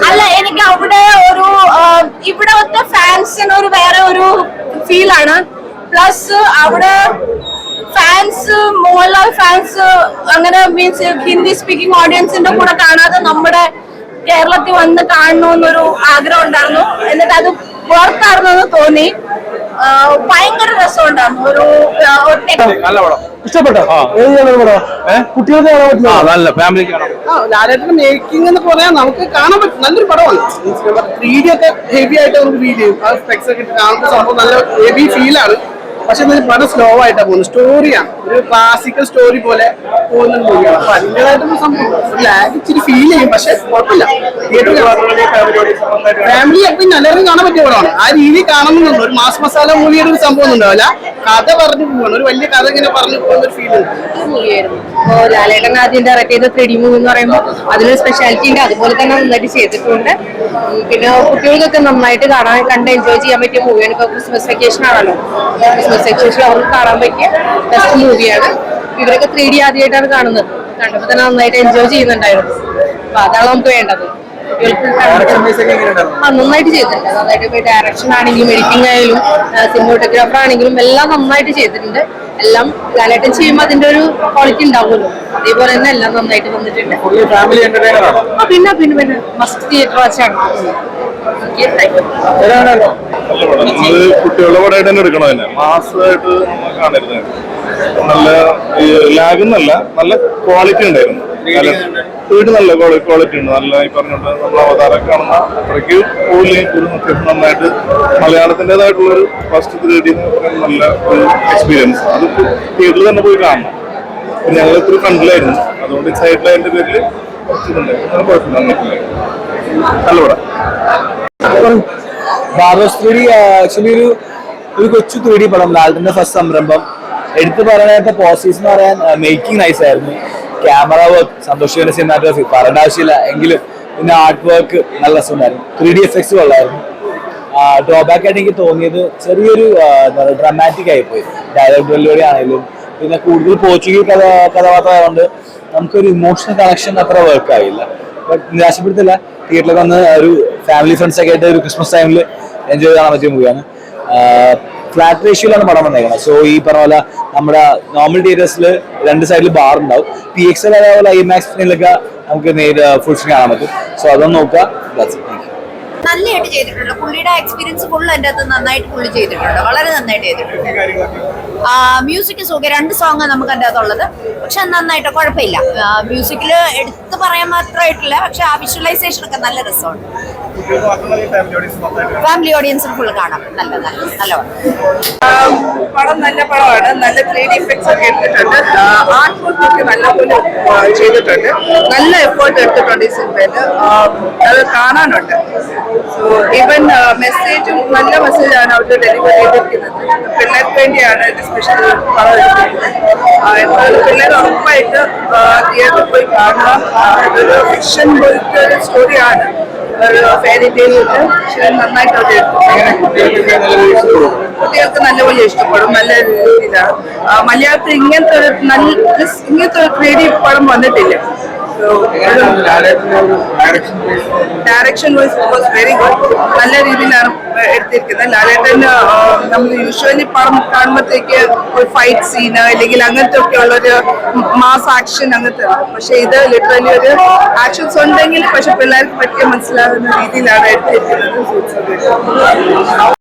അല്ല, എനിക്ക് അവിടെ ഒരു ഇവിടത്തെ ഫാൻസിന് ഒരു വേറെ ഒരു ഫീലാണ്. പ്ലസ് അവിടെ ഫാൻസ്, മോഹൻലാൽ ഫാൻസ് അങ്ങനെ മീൻസ് ഹിന്ദി സ്പീക്കിംഗ് ഓഡിയൻസിന്റെ കൂടെ കാണാതെ നമ്മുടെ കേരളത്തിൽ വന്ന് കാണണമെന്നൊരു ആഗ്രഹം ഉണ്ടായിരുന്നു. എന്നിട്ട് അത് പുറത്തായിരുന്നു തോന്നി. ഭയങ്കര രസമുണ്ടായിരുന്നു. ഒരു ഇഷ്ടപ്പെട്ടോ? കുട്ടികൾക്ക് കാണാൻ പറ്റും, നല്ല ഫാമിലിക്ക് കാണാം. ലാലേട്ടന്റെ മേക്കിംഗ് എന്ന് പറയാൻ നമുക്ക് കാണാൻ പറ്റും. നല്ലൊരു പടമാണ്. 3D ഒക്കെ ഹെവി ആയിട്ട് നമുക്ക് ഫീൽ ചെയ്യും. ആ സ്പെക്സ് ഒക്കെ കാണുന്ന സംഭവം നല്ല ഹെവി ഫീലാണ്. പക്ഷെ പടം സ്ലോ ആയിട്ടാണ് പോകുന്നത്. സ്റ്റോറിയാണ്, ഒരു ക്ലാസിക്കൽ സ്റ്റോറി പോലെ പോകുന്ന മൂവിയാണ്. അപ്പൊ അതിൻ്റെതായിട്ടൊരു സംഭവം ലാഗ് ഇച്ചിരി ഫീൽ ചെയ്യും. പക്ഷെ കുഴപ്പമില്ല. ഫാമിലി എപ്പോഴും എല്ലാവരും കാണാൻ പറ്റിയ പടമാണ്. ആ രീതി കാണുന്നുണ്ട്. ഒരു മാസ് മസാല മൂവിയുടെ ഒരു സംഭവം ഉണ്ടാവില്ല. കഥ പറഞ്ഞു പോവാണ്, ഒരു വലിയ കഥ ഇങ്ങനെ പറഞ്ഞു പോകുന്ന ഒരു ഫീൽ ഉണ്ട്. മൂവിയായിരുന്നു. ഇപ്പോൾ ലാലേട്ടൻ ആദ്യം ഡയറക്ട് ചെയ്ത 3D മൂവി എന്ന് പറയുമ്പോൾ അതിനൊരു സ്പെഷ്യാലിറ്റി ഉണ്ട്. അതുപോലെ തന്നെ നന്നായിട്ട് ചെയ്തിട്ടുണ്ട്. പിന്നെ കുട്ടികൾക്കൊക്കെ നന്നായിട്ട് കണ്ട് എൻജോയ് ചെയ്യാൻ പറ്റിയ മൂവിയാണ്. ഇപ്പോൾ ക്രിസ്മസ് വെക്കേഷൻ ആണല്ലോ. ക്രിസ്മസ് വെക്കേഷൻ അവർക്ക് കാണാൻ പറ്റിയ ബെസ്റ്റ് മൂവിയാണ്. ഇവരൊക്കെ 3D ആദ്യമായിട്ടാണ് കാണുന്നത്. കണ്ടപ്പോൾ തന്നെ നന്നായിട്ട് എൻജോയ് ചെയ്യുന്നുണ്ടായിരുന്നു. അപ്പൊ അതാണ് നമുക്ക് വേണ്ടത്. നന്നായിട്ട് ചെയ്തിട്ടുണ്ട്. നന്നായിട്ട് ഡയറക്ഷൻ ആണെങ്കിലും എഡിറ്റിംഗ് ആയാലും സിനിമോട്ടോഗ്രാഫർ ആണെങ്കിലും എല്ലാം നന്നായിട്ട് ചെയ്തിട്ടുണ്ട്. എല്ലാം ലാലേട്ടൻ ചെയ്യുമ്പോൾ അതിന്റെ ഒരു ക്വാളിറ്റി ഉണ്ടാവുമല്ലോ, അതേപോലെ തന്നെ എല്ലാം നന്നായിട്ട് വന്നിട്ടുണ്ട്. പിന്നെ മസ്റ്റ് തിയേറ്റർ വാച്ചാണ്. കുട്ടികളുടെ പടമായിട്ട് തന്നെ എടുക്കണം. തന്നെ മാസമായിട്ട് നമ്മൾ കാണരുത്. നല്ല ലാഗും നല്ല ക്വാളിറ്റി ഉണ്ടായിരുന്നു. വീട് നല്ല ക്വാളിറ്റി ഉണ്ട്. നല്ല ഈ പറഞ്ഞിട്ട് നമ്മൾ അവതാരം കാണുന്ന അത്രയ്ക്ക് പോലും അത്യാവശ്യം നന്നായിട്ട് മലയാളത്തിൻ്റെതായിട്ടുള്ളൊരു ഫസ്റ്റ് 3D എന്ന് പറയുന്നത് നല്ല ഒരു എക്സ്പീരിയൻസ്. അത് തിയേറ്ററിൽ തന്നെ പോയി കാണണം. ഞങ്ങൾ ഇത്തിരി ഫ്രണ്ടിലായിരുന്നു, അതുകൊണ്ട് സൈഡിലായതിന്റെ പേരിൽ കുറച്ചുണ്ടായിരുന്നു. കുഴപ്പമില്ല, നല്ല പടം. ബാബോസ് 3D ആക്ച്വലി ഒരു കൊച്ചു 3D പടം. ലാലിന്റെ ഫസ്റ്റ് സംരംഭം. എടുത്തു പറയാനായിട്ട് പോസിറ്റീവ്സ് എന്ന് പറയാൻ മേക്കിംഗ് നൈസ് ആയിരുന്നു. ക്യാമറ വർക്ക്, സന്തോഷിന്റെ സിനിമാറ്റോഗ്രഫി പറയേണ്ട ആവശ്യമില്ല. എങ്കിലും പിന്നെ ആർട്ട് വർക്ക് നല്ല രസമുണ്ടായിരുന്നു. 3D എഫക്ട്സ് കൊള്ളായിരുന്നു. ഡ്രോബാക്ക് ആയിട്ട് എനിക്ക് തോന്നിയത് ചെറിയൊരു ഡ്രാമാറ്റിക് ആയിപ്പോയി. ഡയലോഗ് ഡെലിവറി ആണെങ്കിലും പിന്നെ കൂടുതൽ പോർച്ചുഗീസ് കഥാപാത്രമായതുകൊണ്ട് നമുക്കൊരു ഇമോഷണൽ കണക്ഷൻ അത്ര വർക്ക് ആയില്ല. ബട്ട് നിരാശപ്പെടുത്തില്ല. തിയേറ്ററിൽ വന്ന് ഒരു ഫാമിലി ഫ്രണ്ട്സ് ഒക്കെ ആയിട്ട് ഒരു ക്രിസ്മസ് ടൈമിൽ എൻജോയ് ചെയ്യാൻ പറ്റിയ മൂവിയാണ്. ഫ്ലാറ്റ് റേഷ്യോയിലാണ് പടം വന്നേക്കുന്നത്. സോ ഈ പറഞ്ഞ പോലെ നമ്മുടെ നോർമൽ തിയേറ്റേഴ്സിൽ 2 സൈഡിൽ ബാർ ഉണ്ടാവും. PXL അതേപോലെ IMAX-ലൊക്കെ നമുക്ക് നേരെ ഫുൾ സ്ക്രീൻ കാണാൻ പറ്റും. സോ അതൊന്ന് നോക്കുക. നല്ലതായിട്ട് ചെയ്തിട്ടുണ്ട്. പുള്ളിയുടെ എക്സ്പീരിയൻസ് ഫുൾ എൻ്റെ അകത്ത് നന്നായിട്ട് പുള്ളി ചെയ്തിട്ടുണ്ട്. വളരെ നന്നായിട്ട് ചെയ്തിട്ടുണ്ട്. മ്യൂസിക് സുഖം. 2 സോങ് നമുക്ക് എൻ്റെ അകത്തുള്ളത്. പക്ഷെ നന്നായിട്ട് കുഴപ്പമില്ല. മ്യൂസിക്കിൽ എടുത്ത് പറയാൻ മാത്രമായിട്ടില്ല. പക്ഷെ ആ വിഷ്വലൈസേഷൻ ഒക്കെ നല്ല രസമുണ്ട്. ഫാമിലി ഓഡിയൻസിന് ഫുൾ കാണാം. നല്ല പടം നല്ല പടമാണ്. നല്ല 3D എഫക്ട്സ് ഒക്കെ എടുത്തിട്ടുണ്ട്. ആർട്ട് വർക്ക് ഒക്കെ നല്ലപോലെ ചെയ്തിട്ടുണ്ട്. നല്ല എഫേർട്ട് എടുത്തിട്ടുണ്ട് ഈ സിനിമയിൽ. അത് കാണാനുണ്ട്. സോ ഈവൻ മെസ്സേജും നല്ല മെസ്സേജാണ് അവർ ഡെലിവർ ചെയ്തിരിക്കുന്നത്. പിള്ളേർക്ക് വേണ്ടിയാണ് ഇത് സ്പെഷ്യൽ പടം എടുത്തിരിക്കുന്നത്. എന്നാലും പിള്ളേർ ഉറപ്പായിട്ട് തിയേറ്ററിൽ പോയി കാണുക. അതൊരു ഫിക്ഷൻ പോലത്തെ ഒരു സ്റ്റോറിയാണ്. ഒരു ഫെയറി ടെയിൽ പക്ഷെ നന്നായിട്ട് അവർ കുട്ടികൾക്ക് നല്ലപോലെ ഇഷ്ടപ്പെടും. നല്ല രീതിയിലാണ്. മലയാളത്തിൽ ഇങ്ങനത്തെ ഒരു 3D പടം വന്നിട്ടില്ല. Direction vice was very good. നല്ല രീതിയിലാണ് എടുത്തിരിക്കുന്നത്. ലാലേട്ടൻ നമ്മൾ യൂഷ്വലി പടം കാണുമ്പോഴത്തേക്ക് ഒരു ഫൈറ്റ് സീന് അല്ലെങ്കിൽ അങ്ങനത്തെ ഒക്കെ ഉള്ളൊരു മാസ് ആക്ഷൻ അങ്ങനത്തെ. പക്ഷെ ഇത് ലിറ്ററലി ഒരു ആക്ഷൻസ് ഉണ്ടെങ്കിൽ പക്ഷെ പിള്ളേർക്ക് പറ്റിയ മനസ്സിലാകുന്ന രീതിയിലാണ് എടുത്തിരിക്കുന്നത്.